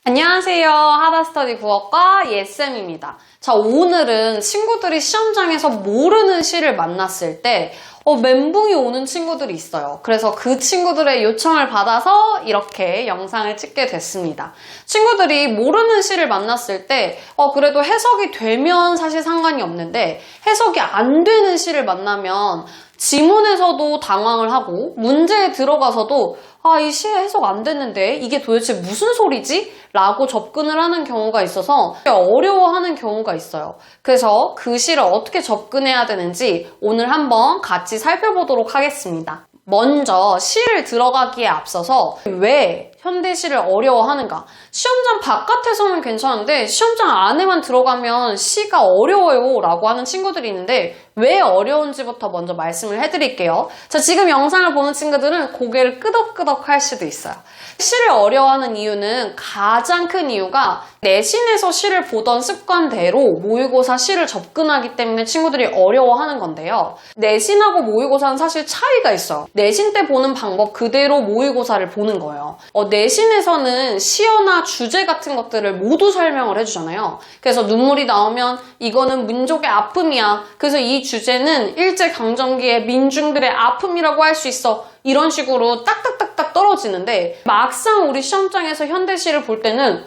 안녕하세요. 하다스터디 국어과 예쌤입니다. 자, 오늘은 친구들이 시험장에서 모르는 시를 만났을 때 멘붕이 오는 친구들이 있어요. 그래서 그 친구들의 요청을 받아서 이렇게 영상을 찍게 됐습니다. 친구들이 모르는 시를 만났을 때 그래도 해석이 되면 사실 상관이 없는데 해석이 안 되는 시를 만나면 지문에서도 당황을 하고 문제에 들어가서도 이 시에 해석 안 됐는데 이게 도대체 무슨 소리지? 라고 접근을 하는 경우가 있어서 어려워하는 경우가 있어요. 그래서 그 시를 어떻게 접근해야 되는지 오늘 한번 같이 살펴보도록 하겠습니다. 먼저 시를 들어가기에 앞서서 왜 현대시를 어려워하는가? 시험장 바깥에서는 괜찮은데 시험장 안에만 들어가면 시가 어려워요 라고 하는 친구들이 있는데 왜 어려운지부터 먼저 말씀을 해드릴게요. 자, 지금 영상을 보는 친구들은 고개를 끄덕끄덕 할 수도 있어요. 시를 어려워하는 이유는 가장 큰 이유가 내신에서 시를 보던 습관대로 모의고사 시를 접근하기 때문에 친구들이 어려워하는 건데요. 내신하고 모의고사는 사실 차이가 있어요. 내신 때 보는 방법 그대로 모의고사를 보는 거예요. 내신에서는 시어나 주제 같은 것들을 모두 설명을 해주잖아요. 그래서 눈물이 나오면 이거는 민족의 아픔이야. 그래서 이 주제는 일제강점기의 민중들의 아픔이라고 할 수 있어. 이런 식으로 딱딱딱딱 떨어지는데 막상 우리 시험장에서 현대시를 볼 때는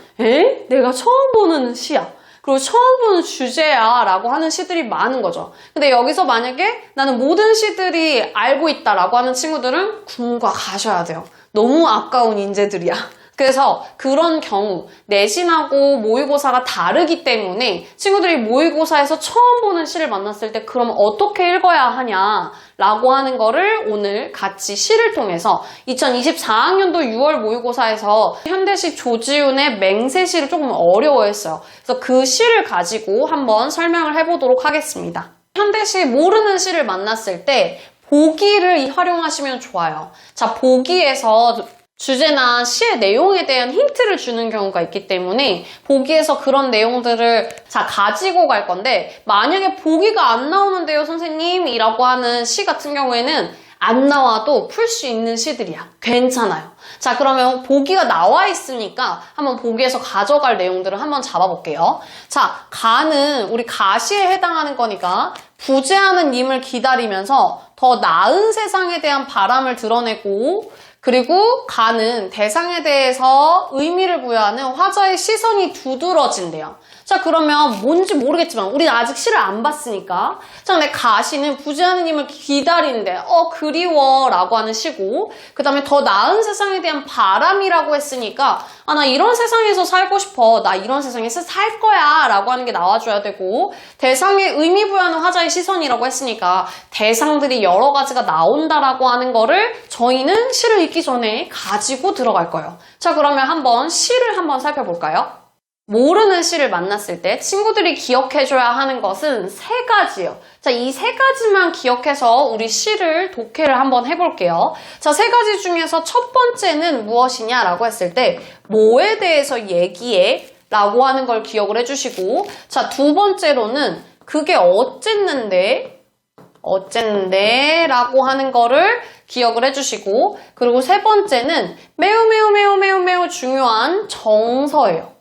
내가 처음 보는 시야. 그리고 처음 보는 주제야 라고 하는 시들이 많은 거죠. 근데 여기서 만약에 나는 모든 시들이 알고 있다 라고 하는 친구들은 군과 가셔야 돼요. 너무 아까운 인재들이야. 그래서 그런 경우 내신하고 모의고사가 다르기 때문에 친구들이 모의고사에서 처음 보는 시를 만났을 때 그럼 어떻게 읽어야 하냐 라고 하는 거를 오늘 같이 시를 통해서 2024학년도 6월 모의고사에서 현대시 조지훈의 맹세시를 조금 어려워했어요. 그래서 그 시를 가지고 한번 설명을 해보도록 하겠습니다. 현대시 모르는 시를 만났을 때 보기를 활용하시면 좋아요. 자, 보기에서 주제나 시의 내용에 대한 힌트를 주는 경우가 있기 때문에 보기에서 그런 내용들을 가지고 갈 건데 만약에 보기가 안 나오는데요 선생님 이라고 하는 시 같은 경우에는 안 나와도 풀 수 있는 시들이야. 괜찮아요. 자, 그러면 보기가 나와 있으니까 한번 보기에서 가져갈 내용들을 한번 잡아볼게요. 자, 가는 우리 가시에 해당하는 거니까 부재하는 님을 기다리면서 더 나은 세상에 대한 바람을 드러내고 그리고 가는 대상에 대해서 의미를 부여하는 화자의 시선이 두드러진대요. 자, 그러면 뭔지 모르겠지만 우리는 아직 시를 안 봤으니까 자, 내 가시는 부재하는 님을 기다리는데 그리워 라고 하는 시고 그 다음에 더 나은 세상에 대한 바람이라고 했으니까 나 이런 세상에서 살고 싶어. 나 이런 세상에서 살 거야 라고 하는 게 나와줘야 되고 대상에 의미 부여하는 화자의 시선이라고 했으니까 대상들이 여러 가지가 나온다라고 하는 거를 저희는 시를 읽기 전에 가지고 들어갈 거예요. 자, 그러면 한번 시를 한번 살펴볼까요? 모르는 시를 만났을 때 친구들이 기억해줘야 하는 것은 세 가지예요. 자, 이 세 가지만 기억해서 우리 시를 독해를 한번 해볼게요. 자, 세 가지 중에서 첫 번째는 무엇이냐라고 했을 때 뭐에 대해서 얘기해? 라고 하는 걸 기억을 해주시고 자, 두 번째로는 그게 어쨌는데 라고 하는 거를 기억을 해주시고 그리고 세 번째는 매우 중요한 정서예요.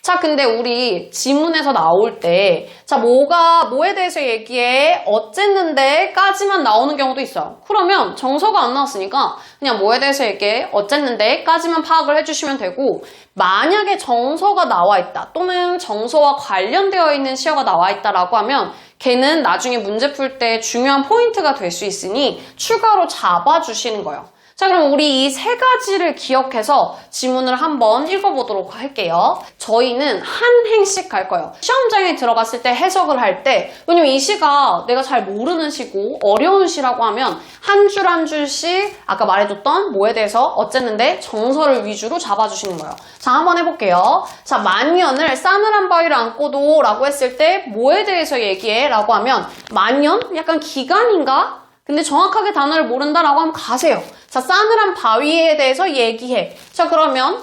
자, 근데 우리 지문에서 나올 때 자, 뭐에 대해서 얘기해? 어쨌는데 까지만 나오는 경우도 있어요. 그러면 정서가 안 나왔으니까 그냥 뭐에 대해서 얘기해? 어쨌는데 까지만 파악을 해주시면 되고 만약에 정서가 나와 있다 또는 정서와 관련되어 있는 시어가 나와 있다라고 하면 걔는 나중에 문제 풀 때 중요한 포인트가 될 수 있으니 추가로 잡아주시는 거예요. 자, 그럼 우리 이 세 가지를 기억해서 지문을 한번 읽어보도록 할게요. 저희는 한 행씩 갈 거예요. 시험장에 들어갔을 때 해석을 할 때 왜냐면 이 시가 내가 잘 모르는 시고 어려운 시라고 하면 한 줄 한 줄씩 아까 말해줬던 뭐에 대해서 어쨌는데 정서를 위주로 잡아주시는 거예요. 자, 한번 해볼게요. 자, 만년을 싸늘한 바위를 안고도 라고 했을 때 뭐에 대해서 얘기해? 라고 하면 만년? 약간 기간인가? 근데 정확하게 단어를 모른다라고 하면 가세요. 자, 싸늘한 바위에 대해서 얘기해. 자, 그러면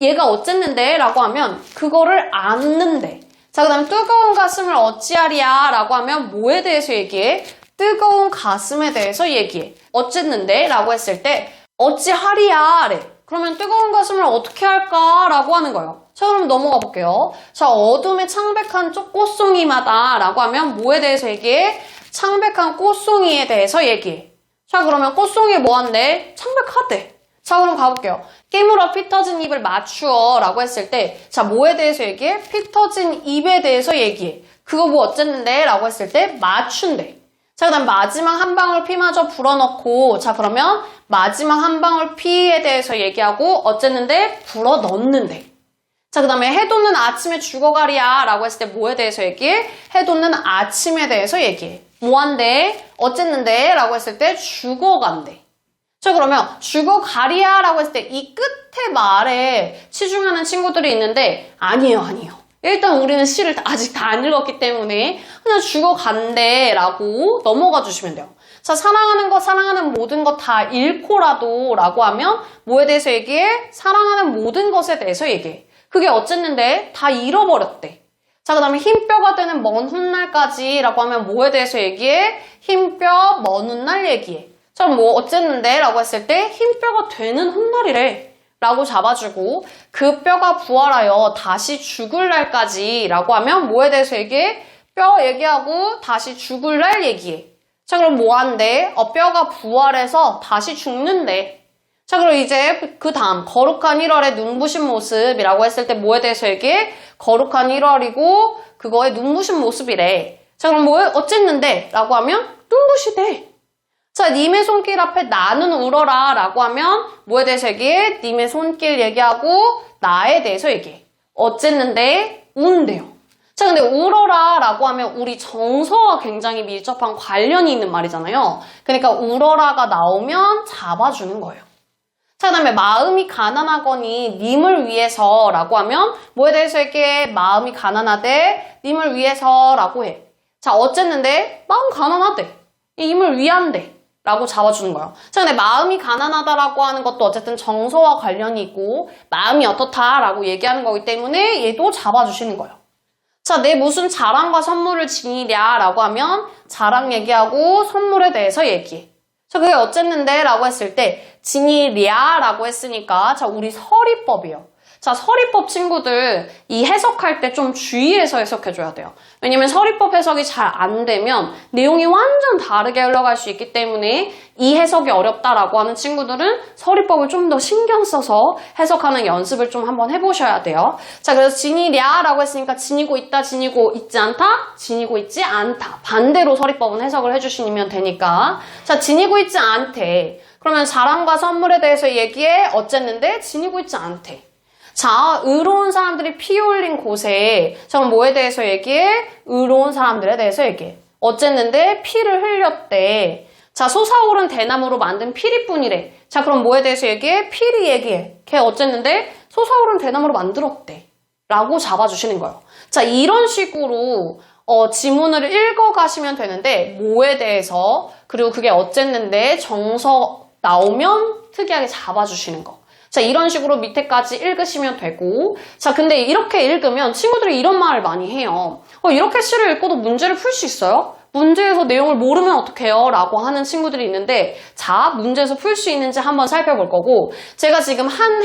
얘가 어쨌는데? 라고 하면 그거를 안는데. 자, 그 다음에 뜨거운 가슴을 어찌하리야? 라고 하면 뭐에 대해서 얘기해? 뜨거운 가슴에 대해서 얘기해. 어쨌는데? 라고 했을 때 어찌하리야? 래. 그러면 뜨거운 가슴을 어떻게 할까라고 하는 거예요. 자, 그럼 넘어가 볼게요. 자, 어둠의 창백한 꽃송이마다 라고 하면 뭐에 대해서 얘기해? 창백한 꽃송이에 대해서 얘기해. 자, 그러면 꽃송이에 뭐 한대? 창백하대. 자, 그럼 가볼게요. 깨물어 피 터진 입을 맞추어 라고 했을 때, 자, 뭐에 대해서 얘기해? 피 터진 입에 대해서 얘기해. 그거 뭐 어쨌는데? 라고 했을 때 맞춘대. 자, 그 다음 마지막 한 방울 피마저 불어넣고, 자, 그러면 마지막 한 방울 피에 대해서 얘기하고 어쨌는데? 불어넣는데. 자, 그 다음에 해돋는 아침에 죽어가리야 라고 했을 때 뭐에 대해서 얘기해? 해돋는 아침에 대해서 얘기해. 뭐한대? 어쨌는데? 라고 했을 때 죽어간대. 자, 그러면 죽어가리야 라고 했을 때 이 끝에 말에 치중하는 친구들이 있는데 아니에요. 일단 우리는 시를 아직 다 안 읽었기 때문에 그냥 죽어간대 라고 넘어가 주시면 돼요. 자, 사랑하는 것, 사랑하는 모든 것 다 잃고라도 라고 하면 뭐에 대해서 얘기해? 사랑하는 모든 것에 대해서 얘기해. 그게 어쨌는데 다 잃어버렸대. 자, 그 다음에 흰뼈가 되는 먼 훗날까지 라고 하면 뭐에 대해서 얘기해? 흰뼈, 먼 훗날 얘기해. 자, 뭐 어쨌는데 라고 했을 때 흰뼈가 되는 훗날이래 라고 잡아주고 그 뼈가 부활하여 다시 죽을 날까지 라고 하면 뭐에 대해서 얘기해? 뼈 얘기하고 다시 죽을 날 얘기해. 자, 그럼 뭐 한대? 뼈가 부활해서 다시 죽는데. 자, 그럼 이제 그 다음 거룩한 1월의 눈부신 모습이라고 했을 때 뭐에 대해서 얘기해? 거룩한 1월이고 그거의 눈부신 모습이래. 자, 그럼 뭐 어쨌는데? 라고 하면 눈부시대. 자, 님의 손길 앞에 나는 울어라 라고 하면 뭐에 대해서 얘기해? 님의 손길 얘기하고 나에 대해서 얘기해. 어쨌는데? 운대요. 자, 근데 울어라 라고 하면 우리 정서와 굉장히 밀접한 관련이 있는 말이잖아요. 그러니까 울어라가 나오면 잡아주는 거예요. 자, 그 다음에 마음이 가난하거니 님을 위해서 라고 하면 뭐에 대해서 얘기해? 마음이 가난하대 님을 위해서 라고 해. 자, 어쨌는데? 마음 가난하대. 님을 위한대. 라고 잡아주는 거예요. 자, 근데 마음이 가난하다라고 하는 것도 어쨌든 정서와 관련이 있고 마음이 어떻다라고 얘기하는 거기 때문에 얘도 잡아주시는 거예요. 자, 내 무슨 자랑과 선물을 지니랴 라고 하면 자랑 얘기하고 선물에 대해서 얘기해. 자, 그게 어쨌는데 라고 했을 때 지니랴 라고 했으니까 자, 우리 서리법이에요. 자, 서리법 친구들 이 해석할 때 좀 주의해서 해석해줘야 돼요. 왜냐면 서리법 해석이 잘 안 되면 내용이 완전 다르게 흘러갈 수 있기 때문에 이 해석이 어렵다라고 하는 친구들은 서리법을 좀 더 신경 써서 해석하는 연습을 좀 한번 해보셔야 돼요. 자, 그래서 지니랴라고 했으니까 지니고 있다, 지니고 있지 않다, 지니고 있지 않다. 반대로 서리법은 해석을 해주시면 되니까. 자, 지니고 있지 않대. 그러면 자랑과 선물에 대해서 얘기해. 어쨌는데 지니고 있지 않대. 자, 의로운 사람들이 피 흘린 곳에 자, 그럼 뭐에 대해서 얘기해? 의로운 사람들에 대해서 얘기해. 어쨌는데 피를 흘렸대. 자, 솟아오른 대나무로 만든 피리뿐이래. 자, 그럼 뭐에 대해서 얘기해? 피리 얘기해. 걔 어쨌는데 솟아오른 대나무로 만들었대. 라고 잡아주시는 거예요. 자, 이런 식으로 지문을 읽어가시면 되는데 뭐에 대해서 그리고 그게 어쨌는데 정서 나오면 특이하게 잡아주시는 거. 자, 이런 식으로 밑에까지 읽으시면 되고 자, 근데 이렇게 읽으면 친구들이 이런 말을 많이 해요. 이렇게 시를 읽고도 문제를 풀 수 있어요? 문제에서 내용을 모르면 어떡해요? 라고 하는 친구들이 있는데 자, 문제에서 풀 수 있는지 한번 살펴볼 거고 제가 지금 한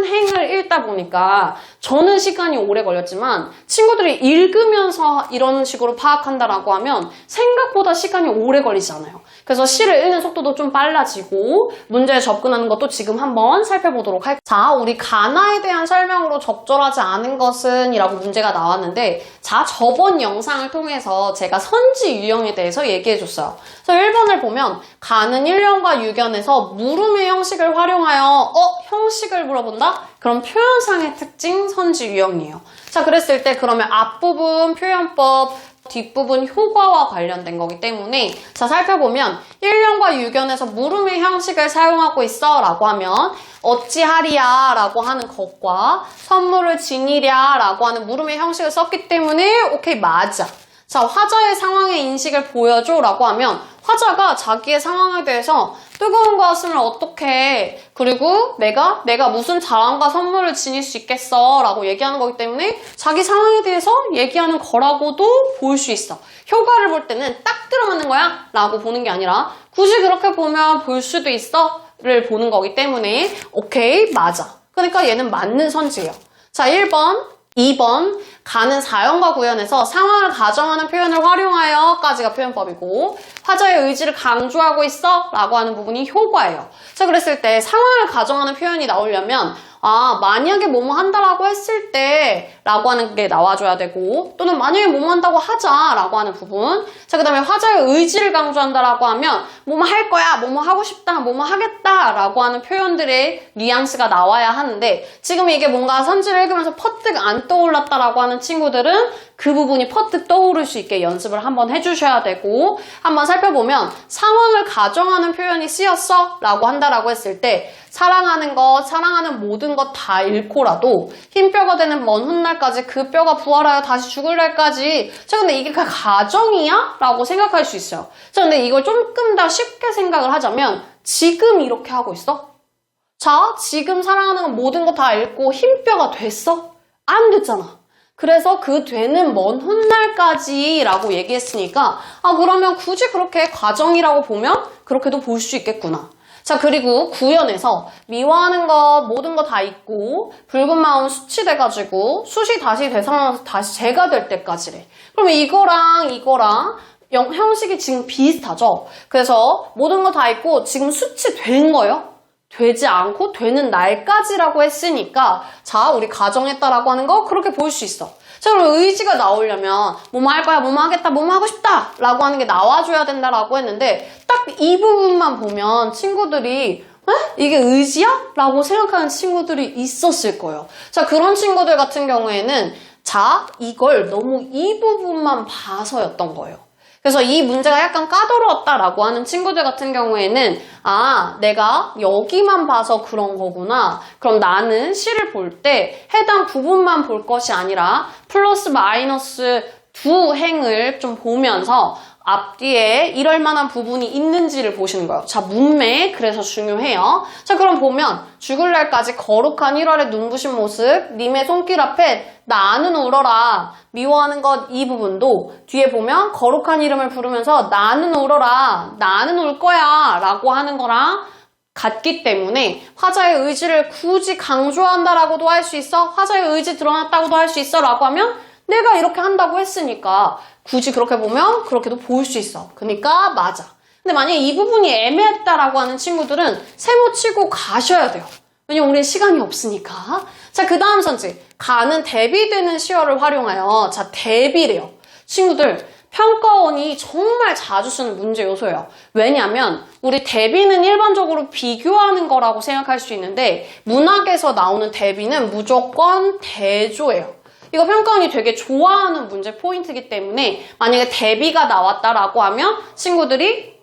행을 읽다 보니까 저는 시간이 오래 걸렸지만 친구들이 읽으면서 이런 식으로 파악한다라고 하면 생각보다 시간이 오래 걸리잖아요. 그래서 시를 읽는 속도도 좀 빨라지고 문제에 접근하는 것도 지금 한번 살펴보도록 할게요. 자, 우리 가나에 대한 설명으로 적절하지 않은 것은 이라고 문제가 나왔는데 자, 저번 영상을 통해서 제가 선지 유형에 대해서 얘기해줬어요. 그래서 1번을 보면 가는 1년과 유견에서 물음의 형식을 활용하여 형식을 물어본다? 그럼 표현상의 특징 선지 유형이에요. 자, 그랬을 때 그러면 앞부분 표현법 뒷부분 효과와 관련된 거기 때문에 자, 살펴보면 1년과 유견에서 물음의 형식을 사용하고 있어 라고 하면 어찌하리야 라고 하는 것과 선물을 지니랴 라고 하는 물음의 형식을 썼기 때문에 오케이, 맞아. 자, 화자의 상황의 인식을 보여줘 라고 하면 화자가 자기의 상황에 대해서 뜨거운 가슴을 어떻게 해? 그리고 내가 무슨 자랑과 선물을 지닐 수 있겠어? 라고 얘기하는 거기 때문에 자기 상황에 대해서 얘기하는 거라고도 볼 수 있어. 효과를 볼 때는 딱 들어맞는 거야? 라고 보는 게 아니라 굳이 그렇게 보면 볼 수도 있어? 를 보는 거기 때문에 오케이, 맞아. 그러니까 얘는 맞는 선지예요. 자, 1번, 2번 가는 사연과 구현에서 상황을 가정하는 표현을 활용하여 까지가 표현법이고 화자의 의지를 강조하고 있어 라고 하는 부분이 효과예요. 자, 그랬을 때 상황을 가정하는 표현이 나오려면 만약에 뭐뭐 한다라고 했을 때 라고 하는 게 나와줘야 되고 또는 만약에 뭐뭐 한다고 하자 라고 하는 부분. 자, 그 다음에 화자의 의지를 강조한다라고 하면 뭐뭐 할 거야, 뭐뭐 하고 싶다, 뭐뭐 하겠다 라고 하는 표현들의 뉘앙스가 나와야 하는데 지금 이게 뭔가 선지를 읽으면서 퍼뜩 안 떠올랐다라고 하는 친구들은 그 부분이 퍼뜩 떠오를 수 있게 연습을 한번 해주셔야 되고 한번 살펴보면 상황을 가정하는 표현이 쓰였어 라고 한다라고 했을 때 사랑하는 것, 사랑하는 모든 것 다 잃고라도 흰뼈가 되는 먼 훗날까지 그 뼈가 부활하여 다시 죽을 날까지 자 근데 이게 그 가정이야? 라고 생각할 수 있어요. 자 근데 이걸 조금 더 쉽게 생각을 하자면 지금 이렇게 하고 있어? 자 지금 사랑하는 모든 것 다 잃고 흰뼈가 됐어? 안 됐잖아. 그래서 그 되는 먼 훗날까지 라고 얘기했으니까 그러면 굳이 그렇게 가정이라고 보면 그렇게도 볼 수 있겠구나. 자 그리고 구연에서 미워하는 것 모든 거 다 잊고 붉은 마음 수치돼가지고 숫이 다시 대상에서 다시 재가 될 때까지래. 그러면 이거랑 형식이 지금 비슷하죠? 그래서 모든 거 다 잊고 지금 수치된 거예요? 되지 않고 되는 날까지라고 했으니까 자 우리 가정했다라고 하는 거 그렇게 볼 수 있어. 자 그럼 의지가 나오려면 뭐뭐 할 거야, 뭐뭐 하겠다, 뭐뭐 하고 싶다 라고 하는 게 나와줘야 된다라고 했는데 딱 이 부분만 보면 친구들이 이게 의지야? 라고 생각하는 친구들이 있었을 거예요. 자 그런 친구들 같은 경우에는 자 이걸 너무 이 부분만 봐서였던 거예요. 그래서 이 문제가 약간 까다로웠다라고 하는 친구들 같은 경우에는 내가 여기만 봐서 그런 거구나. 그럼 나는 시를 볼 때 해당 부분만 볼 것이 아니라 플러스 마이너스 두 행을 좀 보면서 앞뒤에 이럴 만한 부분이 있는지를 보시는 거예요. 자, 문맥 그래서 중요해요. 자, 그럼 보면 죽을 날까지 거룩한 1월의 눈부신 모습, 님의 손길 앞에 나는 울어라. 미워하는 것 이 부분도 뒤에 보면 거룩한 이름을 부르면서 나는 울어라. 나는 울 거야. 라고 하는 거랑 같기 때문에 화자의 의지를 굳이 강조한다라고도 할 수 있어. 화자의 의지 드러났다고도 할 수 있어. 라고 하면 내가 이렇게 한다고 했으니까 굳이 그렇게 보면 그렇게도 볼 수 있어. 그러니까 맞아. 근데 만약에 이 부분이 애매했다라고 하는 친구들은 세모치고 가셔야 돼요. 왜냐면 우리는 시간이 없으니까. 자, 그 다음 선지. 가는 대비되는 시어를 활용하여 자, 대비래요. 친구들, 평가원이 정말 자주 쓰는 문제 요소예요. 왜냐면 우리 대비는 일반적으로 비교하는 거라고 생각할 수 있는데 문학에서 나오는 대비는 무조건 대조예요. 이거 평가원이 되게 좋아하는 문제 포인트이기 때문에 만약에 대비가 나왔다라고 하면 친구들이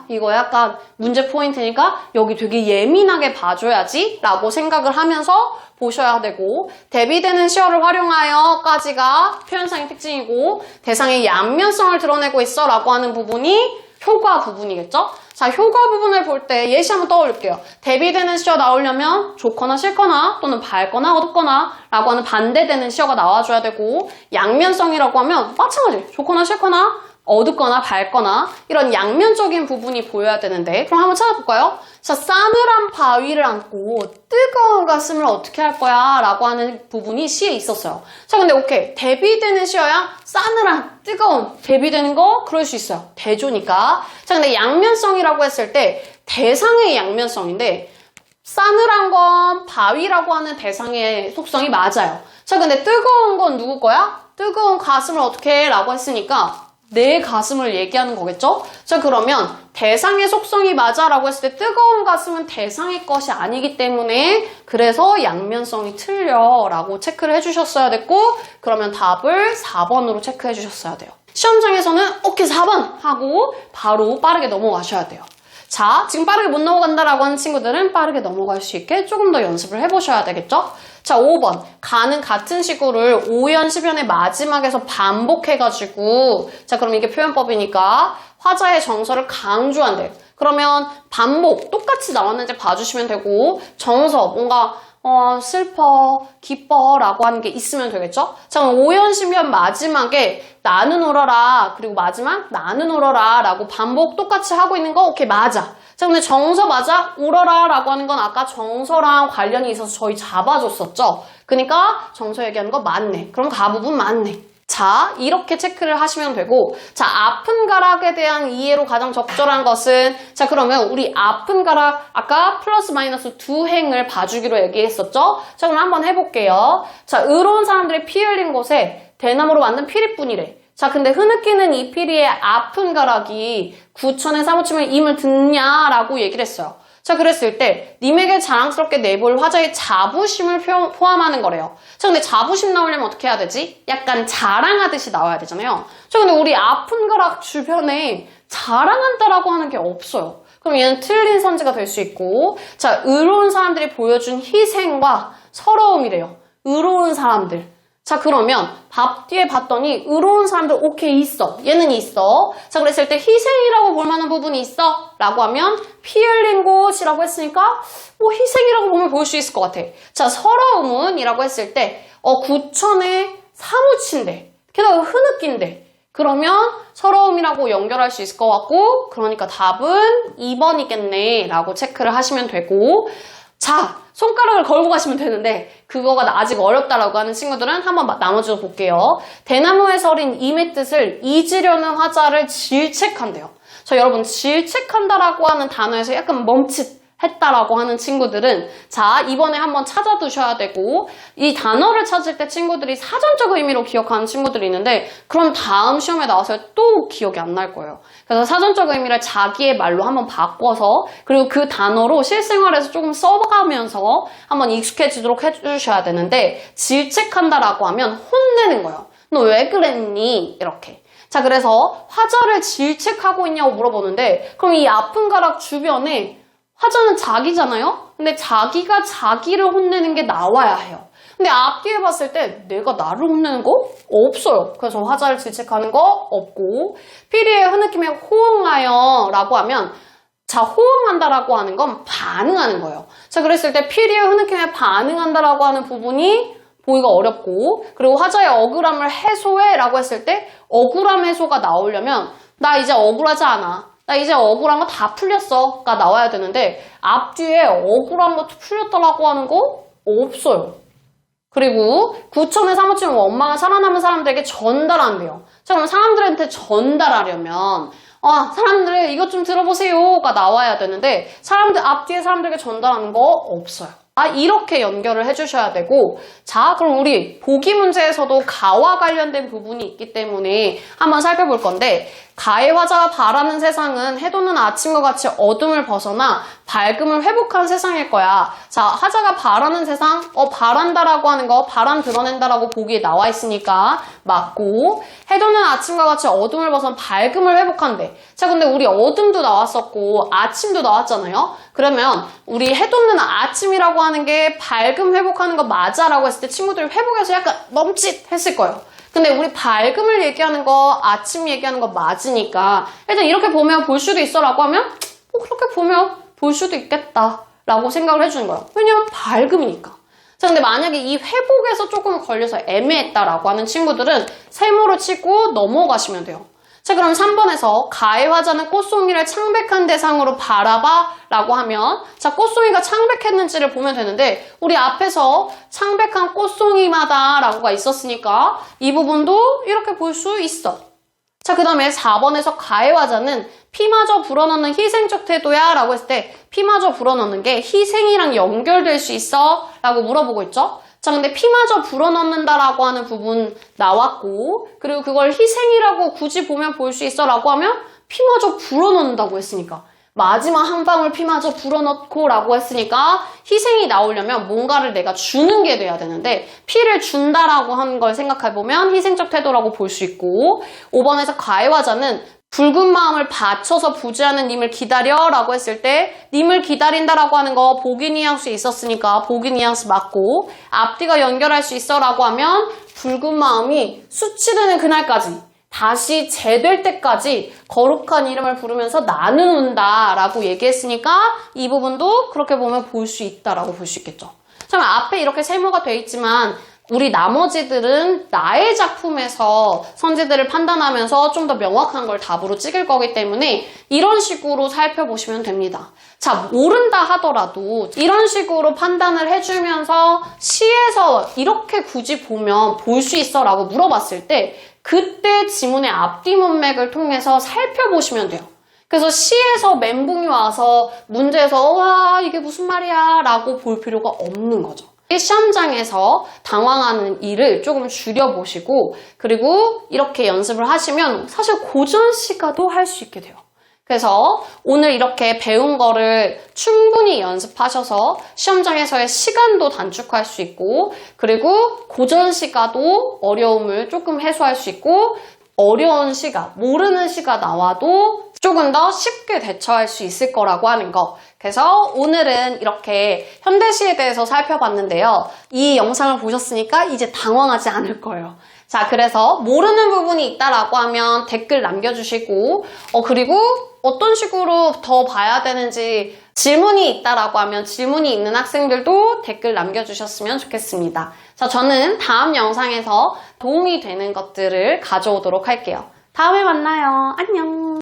이거 약간 문제 포인트니까 여기 되게 예민하게 봐줘야지 라고 생각을 하면서 보셔야 되고 대비되는 시어를 활용하여 까지가 표현상의 특징이고 대상의 양면성을 드러내고 있어 라고 하는 부분이 효과 부분이겠죠? 자, 효과 부분을 볼 때 예시 한번 떠올릴게요. 대비되는 시어 나오려면 좋거나 싫거나 또는 밝거나 어둡거나 라고 하는 반대되는 시어가 나와줘야 되고 양면성이라고 하면 마찬가지 좋거나 싫거나 어둡거나 밝거나 이런 양면적인 부분이 보여야 되는데 그럼 한번 찾아볼까요? 자, 싸늘한 바위를 안고 뜨거운 가슴을 어떻게 할 거야? 라고 하는 부분이 시에 있었어요. 자, 근데 오케이. 대비되는 시어야 싸늘한, 뜨거운, 대비되는 거 그럴 수 있어요. 대조니까. 자, 근데 양면성이라고 했을 때 대상의 양면성인데 싸늘한 건 바위라고 하는 대상의 속성이 맞아요. 자, 근데 뜨거운 건 누구 거야? 뜨거운 가슴을 어떻게 해? 라고 했으니까 내 가슴을 얘기하는 거겠죠? 자, 그러면 대상의 속성이 맞아 라고 했을 때 뜨거운 가슴은 대상의 것이 아니기 때문에 그래서 양면성이 틀려 라고 체크를 해주셨어야 됐고 그러면 답을 4번으로 체크해 주셨어야 돼요. 시험장에서는 오케이 4번 하고 바로 빠르게 넘어가셔야 돼요. 자, 지금 빠르게 못 넘어간다라고 하는 친구들은 빠르게 넘어갈 수 있게 조금 더 연습을 해보셔야 되겠죠? 자, 5번. 가는 같은 시구를 5연 10연의 마지막에서 반복해가지고 자, 그럼 이게 표현법이니까 화자의 정서를 강조한대요. 그러면 반복, 똑같이 나왔는지 봐주시면 되고 정서, 뭔가 슬퍼, 기뻐 라고 하는 게 있으면 되겠죠? 자, 그럼 5연 10연 마지막에 나는 울어라 그리고 마지막 나는 울어라 라고 반복 똑같이 하고 있는 거 오케이 맞아. 자, 근데 정서 맞아? 울어라 라고 하는 건 아까 정서랑 관련이 있어서 저희 잡아줬었죠? 그러니까 정서 얘기하는 거 맞네. 그럼 가부분 맞네. 자, 이렇게 체크를 하시면 되고, 자, 아픈 가락에 대한 이해로 가장 적절한 것은, 자, 그러면 우리 아픈 가락, 아까 플러스 마이너스 두 행을 봐주기로 얘기했었죠? 자, 그럼 한번 해볼게요. 자, 의로운 사람들이 피 흘린 곳에 대나무로 만든 피리뿐이래. 자, 근데 흐느끼는 이 피리의 아픈 가락이 구천에 사무치면 임을 듣냐라고 얘기를 했어요. 자, 그랬을 때 님에게 자랑스럽게 내볼 화자의 자부심을 포함하는 거래요. 자, 근데 자부심 나오려면 어떻게 해야 되지? 약간 자랑하듯이 나와야 되잖아요. 자, 근데 우리 아픈 가락 주변에 자랑한다라고 하는 게 없어요. 그럼 얘는 틀린 선지가 될 수 있고, 자, 의로운 사람들이 보여준 희생과 서러움이래요. 의로운 사람들. 자, 그러면 밥 뒤에 봤더니 의로운 사람들 오케이 있어. 얘는 있어. 자, 그랬을 때 희생이라고 볼 만한 부분이 있어? 라고 하면 피 흘린 곳이라고 했으니까 뭐 희생이라고 보면 볼 수 있을 것 같아. 자, 서러움은 이라고 했을 때 구천에 사무친대. 게다가 흐느낀대. 그러면 서러움이라고 연결할 수 있을 것 같고, 그러니까 답은 2번이겠네 라고 체크를 하시면 되고, 자, 손가락을 걸고 가시면 되는데 그거가 아직 어렵다라고 하는 친구들은 한번 나눠줘 볼게요. 대나무에 서린 임의 뜻을 잊으려는 화자를 질책한대요. 자, 여러분 질책한다라고 하는 단어에서 약간 멈칫했다라고 하는 친구들은 자, 이번에 한번 찾아두셔야 되고, 이 단어를 찾을 때 친구들이 사전적 의미로 기억하는 친구들이 있는데 그럼 다음 시험에 나와서 또 기억이 안 날 거예요. 그래서 사전적 의미를 자기의 말로 한번 바꿔서, 그리고 그 단어로 실생활에서 조금 써가면서 한번 익숙해지도록 해주셔야 되는데, 질책한다라고 하면 혼내는 거예요. 너 왜 그랬니? 이렇게. 자, 그래서 화자를 질책하고 있냐고 물어보는데, 그럼 이 아픈 가락 주변에 화자는 자기잖아요? 근데 자기가 자기를 혼내는 게 나와야 해요. 근데 앞뒤에 봤을 때 내가 나를 혼내는 거? 없어요. 그래서 화자를 질책하는 거 없고, 피리의 흐느낌에 호응하여 라고 하면, 자, 호응한다라고 하는 건 반응하는 거예요. 자, 그랬을 때 피리의 흐느낌에 반응한다라고 하는 부분이 보기가 어렵고, 그리고 화자의 억울함을 해소해 라고 했을 때 억울함 해소가 나오려면 나 이제 억울하지 않아, 나 이제 억울한 거 다 풀렸어가 나와야 되는데 앞뒤에 억울한 거 풀렸다라고 하는 거 없어요. 그리고 구천에 사무치면 원망을 살아남은 사람들에게 전달한대요. 자, 그럼 사람들한테 전달하려면 사람들 이것 좀 들어보세요가 나와야 되는데 앞뒤에 사람들에게 전달하는 거 없어요. 이렇게 연결을 해주셔야 되고, 자, 그럼 우리 보기 문제에서도 가와 관련된 부분이 있기 때문에 한번 살펴볼 건데, 가의 화자가 바라는 세상은 해돋는 아침과 같이 어둠을 벗어나 밝음을 회복한 세상일 거야. 자, 화자가 바라는 세상, 바란다라고 하는 거, 바람 드러낸다라고 보기에 나와 있으니까 맞고, 해돋는 아침과 같이 어둠을 벗어나 밝음을 회복한대. 자, 근데 우리 어둠도 나왔었고 아침도 나왔잖아요. 그러면 우리 해돋는 아침이라고 하는 게 밝음 회복하는 거 맞아? 라고 했을 때 친구들이 회복해서 약간 멈칫했을 거예요. 근데 우리 밝음을 얘기하는 거, 아침 얘기하는 거 맞으니까 일단 이렇게 보면 볼 수도 있어 라고 하면 그렇게 보면 볼 수도 있겠다 라고 생각을 해주는 거예요. 왜냐면 밝음이니까. 자, 근데 만약에 이 회복에서 조금 걸려서 애매했다라고 하는 친구들은 세모로 치고 넘어가시면 돼요. 자, 그럼 3번에서 가의 화자는 꽃송이를 창백한 대상으로 바라봐 라고 하면, 자, 꽃송이가 창백했는지를 보면 되는데 우리 앞에서 창백한 꽃송이마다 라고가 있었으니까 이 부분도 이렇게 볼 수 있어. 자, 그 다음에 4번에서 가의 화자는 피마저 불어넣는 희생적 태도야 라고 했을 때 피마저 불어넣는 게 희생이랑 연결될 수 있어? 라고 물어보고 있죠. 자, 근데 피마저 불어넣는다라고 하는 부분 나왔고, 그리고 그걸 희생이라고 굳이 보면 볼 수 있어 라고 하면 피마저 불어넣는다고 했으니까, 마지막 한 방울 피마저 불어넣고 라고 했으니까 희생이 나오려면 뭔가를 내가 주는 게 돼야 되는데 피를 준다라고 하는 걸 생각해보면 희생적 태도라고 볼 수 있고, 5번에서 가의 화자는 붉은 마음을 바쳐서 부지하는 님을 기다려 라고 했을 때 님을 기다린다라고 하는 거 보기 뉘앙스 있었으니까 보기 뉘앙스 맞고, 앞뒤가 연결할 수 있어 라고 하면 붉은 마음이 수치되는 그날까지, 다시 재될 때까지 거룩한 이름을 부르면서 나누는다 라고 얘기했으니까 이 부분도 그렇게 보면 볼 수 있다라고 볼 수 있겠죠. 자, 앞에 이렇게 세모가 돼 있지만 우리 나머지들은 나의 작품에서 선지들을 판단하면서 좀 더 명확한 걸 답으로 찍을 거기 때문에 이런 식으로 살펴보시면 됩니다. 자, 모른다 하더라도 이런 식으로 판단을 해주면서 시에서 이렇게 굳이 보면 볼 수 있어 라고 물어봤을 때 그때 지문의 앞뒤 문맥을 통해서 살펴보시면 돼요. 그래서 시에서 멘붕이 와서 문제에서 와 이게 무슨 말이야 라고 볼 필요가 없는 거죠. 시험장에서 당황하는 일을 조금 줄여보시고 그리고 이렇게 연습을 하시면 사실 고전 시가도 할 수 있게 돼요. 그래서 오늘 이렇게 배운 거를 충분히 연습하셔서 시험장에서의 시간도 단축할 수 있고 그리고 고전 시가도 어려움을 조금 해소할 수 있고 어려운 시가, 모르는 시가 나와도 조금 더 쉽게 대처할 수 있을 거라고 하는 거. 그래서 오늘은 이렇게 현대시에 대해서 살펴봤는데요. 이 영상을 보셨으니까 이제 당황하지 않을 거예요. 자, 그래서 모르는 부분이 있다라고 하면 댓글 남겨주시고 그리고 어떤 식으로 더 봐야 되는지 질문이 있다라고 하면 질문이 있는 학생들도 댓글 남겨주셨으면 좋겠습니다. 자, 저는 다음 영상에서 도움이 되는 것들을 가져오도록 할게요. 다음에 만나요. 안녕.